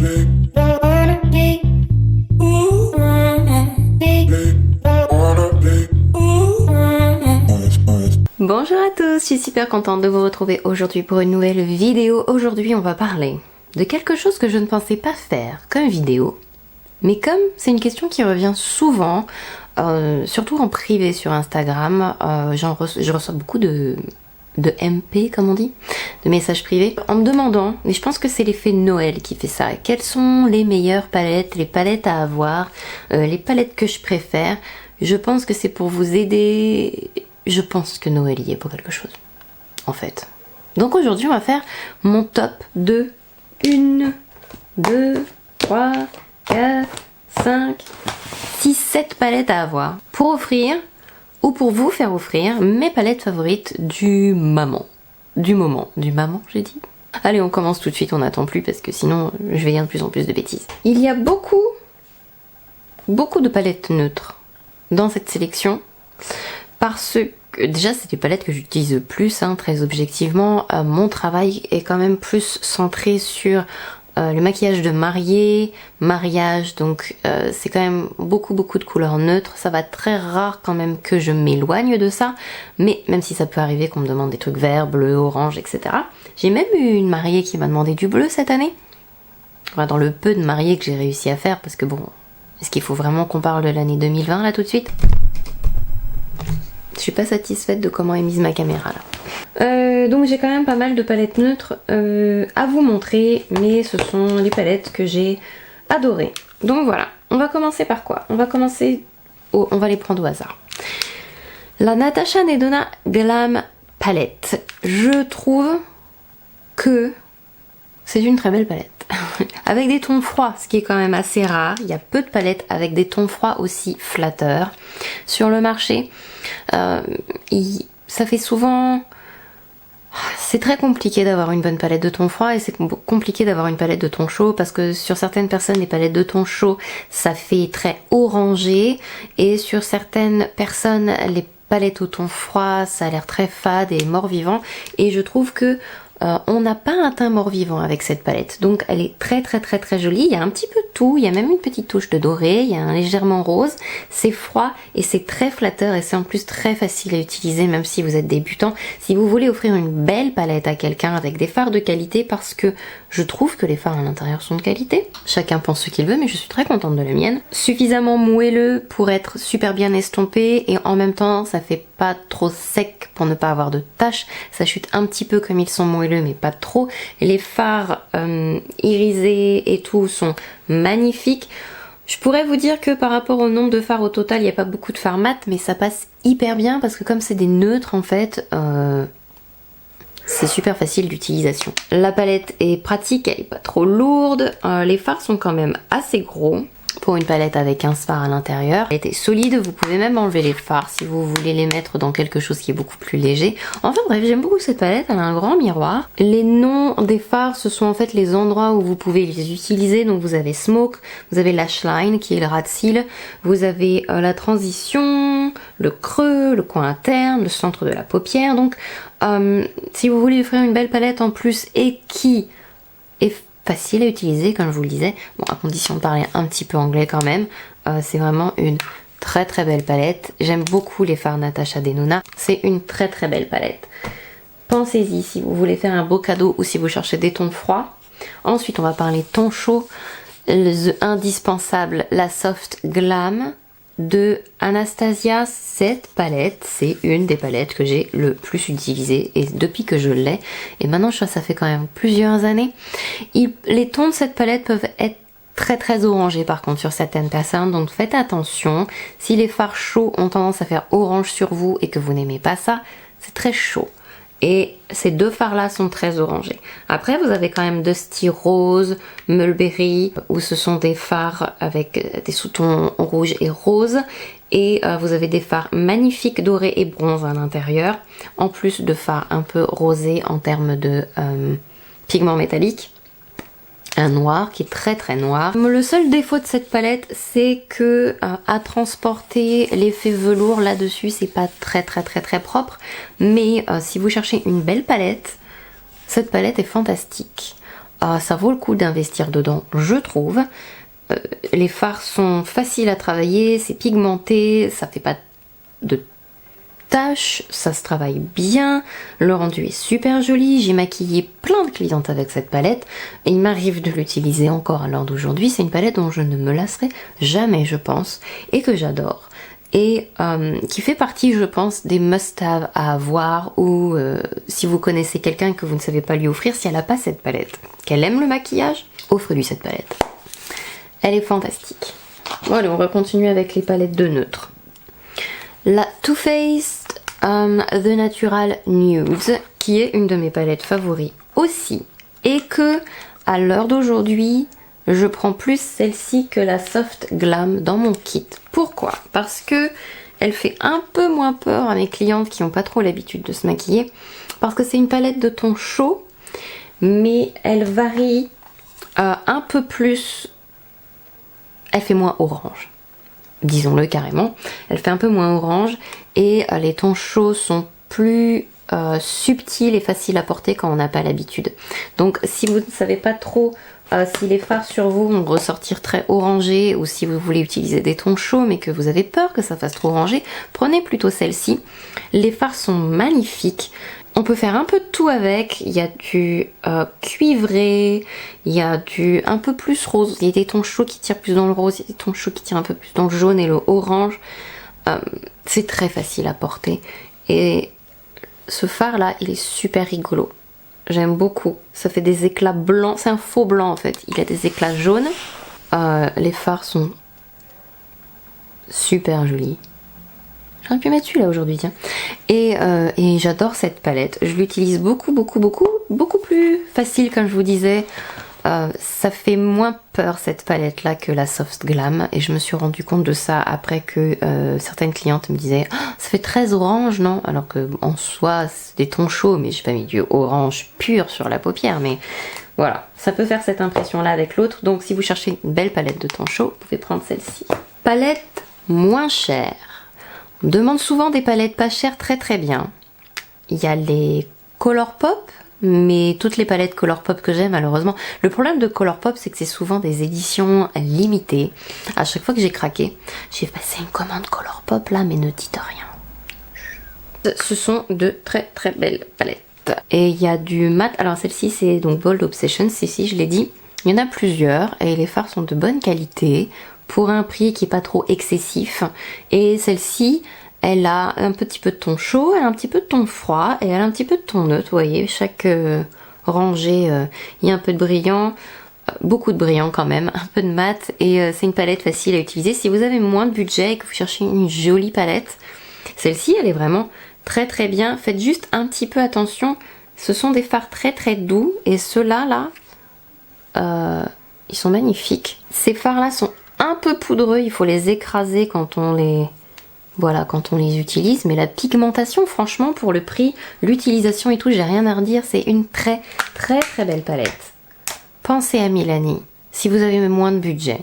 Bonjour à tous, je suis super contente de vous retrouver aujourd'hui pour une nouvelle vidéo. Aujourd'hui on va parler de quelque chose que je ne pensais pas faire comme vidéo, mais comme c'est une question qui revient souvent, surtout en privé sur Instagram, je reçois beaucoup de MP comme on dit, de messages privés, en me demandant, et je pense que c'est l'effet Noël qui fait ça, quelles sont les meilleures palettes, les palettes à avoir, les palettes que je préfère. Je pense que c'est pour vous aider. Je pense que Noël y est pour quelque chose, en fait. Donc aujourd'hui, on va faire mon top de 1, 2, 3, 4, 5, 6, 7 palettes à avoir pour offrir ou pour vous faire offrir mes palettes favorites du moment. Du moment, j'ai dit. Allez, on commence tout de suite, on n'attend plus parce que sinon je vais dire de plus en plus de bêtises. Il y a beaucoup de palettes neutres dans cette sélection. Parce que déjà c'est des palettes que j'utilise le plus, très objectivement. Mon travail est quand même plus centré sur le maquillage de mariage, donc c'est quand même beaucoup de couleurs neutres. Ça va être très rare quand même que je m'éloigne de ça, mais même si ça peut arriver qu'on me demande des trucs verts, bleus, orange, etc. J'ai même eu une mariée qui m'a demandé du bleu cette année. Enfin, dans le peu de mariés que j'ai réussi à faire, parce que bon, est-ce qu'il faut vraiment qu'on parle de l'année 2020 là tout de suite ? Je suis pas satisfaite de comment est mise ma caméra là. Donc j'ai quand même pas mal de palettes neutres à vous montrer, mais ce sont les palettes que j'ai adorées. Donc voilà, on va commencer par quoi? On va les prendre au hasard. La Natasha Denona Glam Palette. Je trouve que c'est une très belle palette. Avec des tons froids, ce qui est quand même assez rare. Il y a peu de palettes avec des tons froids aussi flatteurs sur le marché. Ça fait souvent... C'est très compliqué d'avoir une bonne palette de tons froids et c'est compliqué d'avoir une palette de tons chauds parce que sur certaines personnes, les palettes de tons chauds, ça fait très orangé et sur certaines personnes, les palettes au ton froid, ça a l'air très fade et mort-vivant et je trouve que on n'a pas un teint mort-vivant avec cette palette, donc elle est très jolie. Il y a un petit peu de tout, il y a même une petite touche de doré, il y a un légèrement rose, c'est froid et c'est très flatteur et c'est en plus très facile à utiliser même si vous êtes débutant. Si vous voulez offrir une belle palette à quelqu'un avec des fards de qualité, parce que je trouve que les fards à l'intérieur sont de qualité, chacun pense ce qu'il veut mais je suis très contente de la mienne. Suffisamment moelleux pour être super bien estompé et en même temps ça fait pas trop sec pour ne pas avoir de taches, ça chute un petit peu comme ils sont moelleux mais pas trop. Les fards irisés et tout sont magnifiques. Je pourrais vous dire que par rapport au nombre de fards au total, il n'y a pas beaucoup de fards mat, mais ça passe hyper bien parce que comme c'est des neutres en fait, c'est super facile d'utilisation. La palette est pratique, elle est pas trop lourde, les fards sont quand même assez gros. Pour une palette avec 15 fards à l'intérieur. Elle était solide, vous pouvez même enlever les fards si vous voulez les mettre dans quelque chose qui est beaucoup plus léger. Enfin bref, j'aime beaucoup cette palette, elle a un grand miroir. Les noms des fards, ce sont en fait les endroits où vous pouvez les utiliser. Donc vous avez Smoke, vous avez Lash Line qui est le ras de cils, vous avez la transition, le creux, le coin interne, le centre de la paupière. Donc si vous voulez offrir une belle palette en plus et qui est facile à utiliser comme je vous le disais, bon à condition de parler un petit peu anglais quand même, c'est vraiment une très belle palette. J'aime beaucoup les fards Natasha Denona, c'est une très belle palette. Pensez-y si vous voulez faire un beau cadeau ou si vous cherchez des tons froids. Ensuite on va parler tons chauds, indispensable, la Soft Glam de Anastasia. Cette palette, c'est une des palettes que j'ai le plus utilisée et depuis que je l'ai, et maintenant je crois que ça fait quand même plusieurs années. Les tons de cette palette peuvent être très orangés par contre sur certaines personnes, donc faites attention. Si les fards chauds ont tendance à faire orange sur vous et que vous n'aimez pas ça, c'est très chaud. Et ces deux fards là sont très orangés. Après vous avez quand même Dusty Rose, Mulberry, où ce sont des fards avec des sous-tons rouges et roses. Et vous avez des fards magnifiques dorés et bronze à l'intérieur, en plus de fards un peu rosés en termes de pigments métalliques. Un noir qui est très noir. Le seul défaut de cette palette, c'est que à transporter l'effet velours là-dessus, c'est pas très propre. Mais si vous cherchez une belle palette, cette palette est fantastique. ça vaut le coup d'investir dedans, je trouve. Les fards sont faciles à travailler, c'est pigmenté, ça fait pas de taches, ça se travaille bien, le rendu est super joli, j'ai maquillé plein de clientes avec cette palette et il m'arrive de l'utiliser encore à l'heure d'aujourd'hui. C'est une palette dont je ne me lasserai jamais, je pense, et que j'adore. Et qui fait partie, je pense, des must-have à avoir, ou si vous connaissez quelqu'un que vous ne savez pas lui offrir, si elle n'a pas cette palette, qu'elle aime le maquillage, offrez-lui cette palette. Elle est fantastique. Bon allez, on va continuer avec les palettes de neutre. La Too Faced The Natural Nude, qui est une de mes palettes favoris aussi, et que à l'heure d'aujourd'hui, je prends plus celle-ci que la Soft Glam dans mon kit. Pourquoi? Parce que elle fait un peu moins peur à mes clientes qui n'ont pas trop l'habitude de se maquiller, parce que c'est une palette de ton chaud, mais elle varie un peu plus, elle fait moins orange. Disons-le carrément, elle fait un peu moins orange et les tons chauds sont plus subtils et faciles à porter quand on n'a pas l'habitude. Donc si vous ne savez pas trop si les fards sur vous vont ressortir très orangés ou si vous voulez utiliser des tons chauds mais que vous avez peur que ça fasse trop orangé, prenez plutôt celle-ci. Les fards sont magnifiques. On peut faire un peu de tout avec, il y a du cuivré, il y a du un peu plus rose, il y a des tons chauds qui tirent plus dans le rose, il y a des tons chauds qui tirent un peu plus dans le jaune et le orange. C'est très facile à porter et ce fard là, il est super rigolo. J'aime beaucoup, ça fait des éclats blancs, c'est un faux blanc en fait, il a des éclats jaunes. Les fards sont super jolis. J'aurais pu mettre celui-là aujourd'hui, tiens. Et j'adore cette palette. Je l'utilise beaucoup plus facile, comme je vous disais. Ça fait moins peur cette palette-là que la Soft Glam. Et je me suis rendu compte de ça après que certaines clientes me disaient oh, ça fait très orange, non? Alors que en soi, c'est des tons chauds, mais j'ai pas mis du orange pur sur la paupière. Mais voilà, ça peut faire cette impression-là avec l'autre. Donc si vous cherchez une belle palette de tons chauds, vous pouvez prendre celle-ci. Palette moins chère. On me demande souvent des palettes pas chères très bien. Il y a les Colourpop, mais toutes les palettes Colourpop que j'aime malheureusement. Le problème de Colourpop, c'est que c'est souvent des éditions limitées. À chaque fois que j'ai craqué, j'ai passé une commande Colourpop là, mais ne dites rien. Ce sont de très belles palettes. Et il y a du mat. Alors celle-ci c'est donc Bold Obsession, si je l'ai dit. Il y en a plusieurs et les fards sont de bonne qualité, pour un prix qui n'est pas trop excessif. Et celle-ci, elle a un petit peu de ton chaud, elle a un petit peu de ton froid et elle a un petit peu de ton neutre. Vous voyez, chaque rangée, il y a un peu de brillant, beaucoup de brillant quand même, un peu de mat. Et c'est une palette facile à utiliser. Si vous avez moins de budget et que vous cherchez une jolie palette, celle-ci, elle est vraiment très bien. Faites juste un petit peu attention. Ce sont des fards très doux et ceux-là, ils sont magnifiques. Ces fards-là sont un peu poudreux, il faut les écraser quand on les utilise, mais la pigmentation, franchement, pour le prix, l'utilisation et tout, j'ai rien à redire, c'est une très belle palette. Pensez à Milani, si vous avez moins de budget.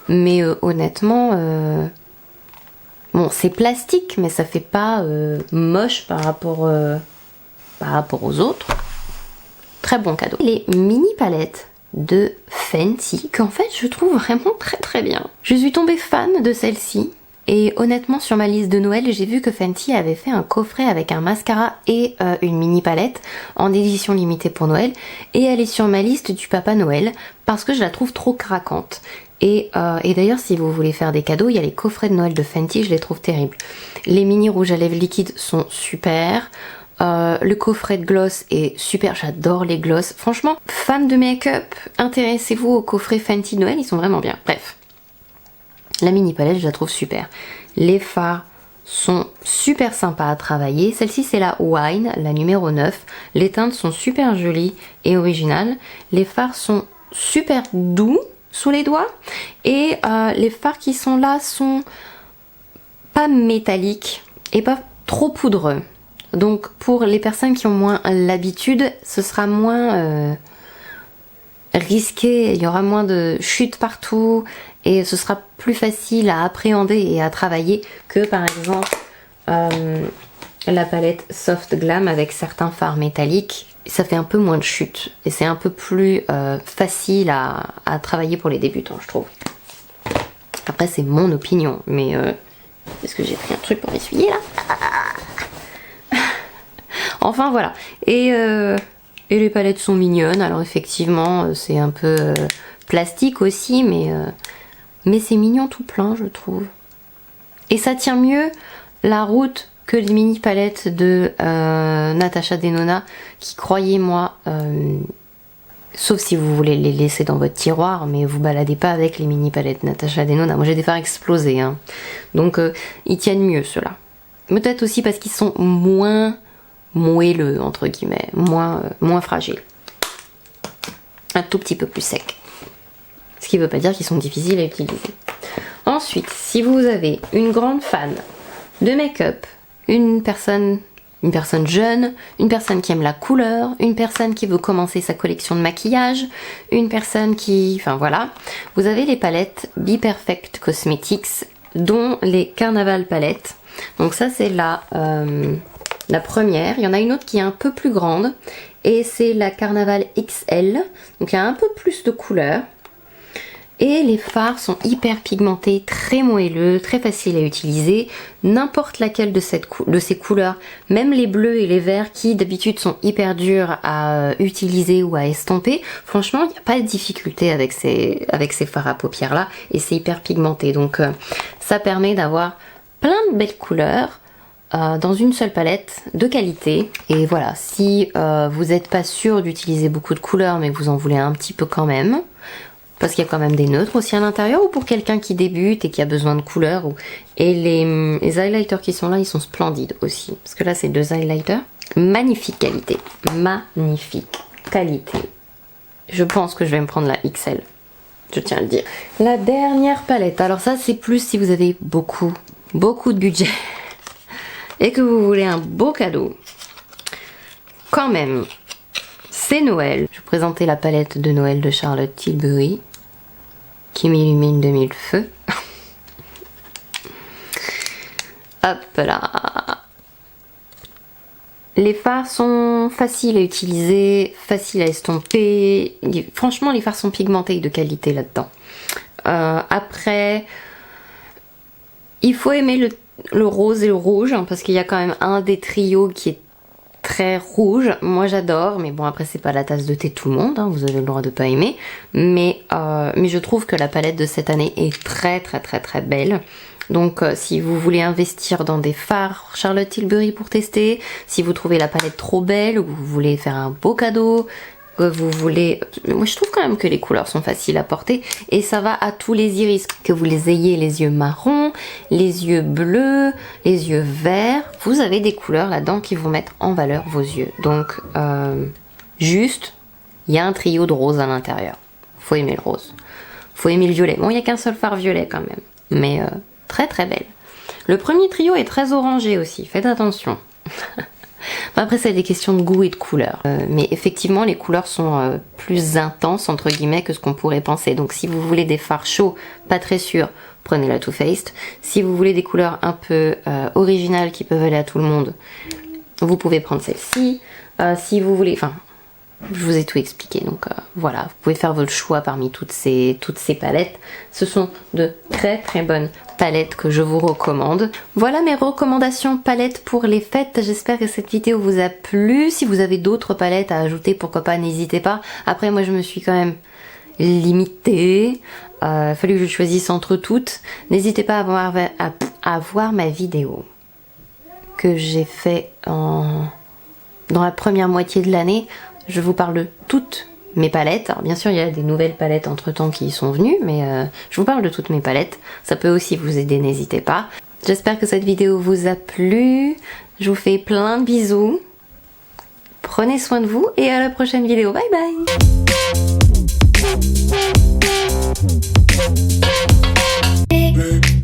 Mais honnêtement, bon, c'est plastique, mais ça fait pas moche par rapport aux autres. Très bon cadeau. Les mini palettes de Fenty, qu'en fait je trouve vraiment très bien. Je suis tombée fan de celle-ci et honnêtement sur ma liste de Noël j'ai vu que Fenty avait fait un coffret avec un mascara et une mini palette en édition limitée pour Noël et elle est sur ma liste du Papa Noël parce que je la trouve trop craquante. Et d'ailleurs si vous voulez faire des cadeaux, il y a les coffrets de Noël de Fenty, je les trouve terribles. Les mini rouges à lèvres liquides sont super. Le coffret de gloss est super, j'adore les gloss. Franchement, fans de make-up, intéressez-vous aux coffrets Fenty Noël, ils sont vraiment bien. Bref, la mini palette, je la trouve super. Les fards sont super sympas à travailler. Celle-ci, c'est la Wine, la numéro 9. Les teintes sont super jolies et originales. Les fards sont super doux sous les doigts. Et les fards qui sont là sont pas métalliques et pas trop poudreux. Donc pour les personnes qui ont moins l'habitude, ce sera moins risqué, il y aura moins de chutes partout et ce sera plus facile à appréhender et à travailler que par exemple la palette Soft Glam avec certains fards métalliques. ça fait un peu moins de chute et c'est un peu plus facile à travailler pour les débutants, je trouve. Après c'est mon opinion, mais est-ce que j'ai pris un truc pour m'essuyer là? Enfin voilà. Et les palettes sont mignonnes, alors effectivement c'est un peu plastique aussi, mais c'est mignon tout plein je trouve. Et ça tient mieux la route que les mini palettes de Natasha Denona qui, croyez-moi, sauf si vous voulez les laisser dans votre tiroir, mais vous baladez pas avec les mini palettes Natasha Denona. Moi j'ai des faire exploser, hein. Donc ils tiennent mieux ceux-là. Peut-être aussi parce qu'ils sont moins moelleux entre guillemets, moins fragiles, un tout petit peu plus secs. Ce qui veut pas dire qu'ils sont difficiles à utiliser. Ensuite, si vous avez une grande fan de make-up, une personne jeune, une personne qui aime la couleur, une personne qui veut commencer sa collection de maquillage, une personne qui... Enfin voilà, vous avez les palettes Be Perfect Cosmetics, dont les Carnaval palettes. Donc ça c'est la première. Il y en a une autre qui est un peu plus grande, et c'est la Carnaval XL. Donc il y a un peu plus de couleurs. Et les fards sont hyper pigmentés, très moelleux, très faciles à utiliser. N'importe laquelle de ces couleurs, même les bleus et les verts qui d'habitude sont hyper durs à utiliser ou à estomper, franchement il n'y a pas de difficulté avec ces fards à paupières là, et c'est hyper pigmenté. Donc ça permet d'avoir plein de belles couleurs dans une seule palette de qualité. Et voilà, si vous n'êtes pas sûr d'utiliser beaucoup de couleurs mais vous en voulez un petit peu quand même, parce qu'il y a quand même des neutres aussi à l'intérieur, ou pour quelqu'un qui débute et qui a besoin de couleurs. Et les highlighters qui sont là, ils sont splendides aussi. Parce que là, c'est 2 highlighters. Magnifique qualité. Magnifique qualité. Je pense que je vais me prendre la XL. Je tiens à le dire. La dernière palette. Alors ça, c'est plus si vous avez beaucoup de budget. Et que vous voulez un beau cadeau. Quand même. C'est Noël. Je vais vous présenter la palette de Noël de Charlotte Tilbury, qui m'illumine de mille feux. Hop là. Les fards sont faciles à utiliser, faciles à estomper. Franchement, les fards sont pigmentés et de qualité là-dedans. Après, il faut aimer le rose et le rouge, hein, parce qu'il y a quand même un des trios qui est très rouge. Moi j'adore, mais bon après c'est pas la tasse de thé de tout le monde, hein, vous avez le droit de pas aimer, mais je trouve que la palette de cette année est très belle. Donc si vous voulez investir dans des fards Charlotte Tilbury pour tester, si vous trouvez la palette trop belle, ou vous voulez faire un beau cadeau, que vous voulez... Moi je trouve quand même que les couleurs sont faciles à porter, et ça va à tous les iris, que vous les ayez les yeux marrons, les yeux bleus, les yeux verts, vous avez des couleurs là-dedans qui vont mettre en valeur vos yeux. Donc juste, il y a un trio de rose à l'intérieur. Faut aimer le rose. Faut aimer le violet. Bon, il n'y a qu'un seul fard violet quand même, mais très belle. Le premier trio est très orangé aussi, faites attention. Après c'est des questions de goût et de couleur, mais effectivement les couleurs sont plus intenses entre guillemets que ce qu'on pourrait penser. Donc si vous voulez des fards chauds, pas très sûrs, prenez la Too Faced. Si vous voulez des couleurs un peu originales qui peuvent aller à tout le monde, vous pouvez prendre celle-ci. Si vous voulez, enfin je vous ai tout expliqué, donc voilà, vous pouvez faire votre choix parmi toutes ces palettes. Ce sont de très bonnes palettes que je vous recommande. Voilà mes recommandations palettes pour les fêtes. J'espère que cette vidéo vous a plu. Si vous avez d'autres palettes à ajouter, pourquoi pas, n'hésitez pas. Après moi je me suis quand même limitée. Il a fallu que je choisisse entre toutes. N'hésitez pas à voir ma vidéo que j'ai fait dans la première moitié de l'année. Je vous parle de toutes mes palettes. Alors bien sûr il y a des nouvelles palettes entre temps qui sont venues, mais je vous parle de toutes mes palettes. Ça peut aussi vous aider, n'hésitez pas. J'espère que cette vidéo vous a plu. Je vous fais plein de bisous. Prenez soin de vous et à la prochaine vidéo. Bye bye.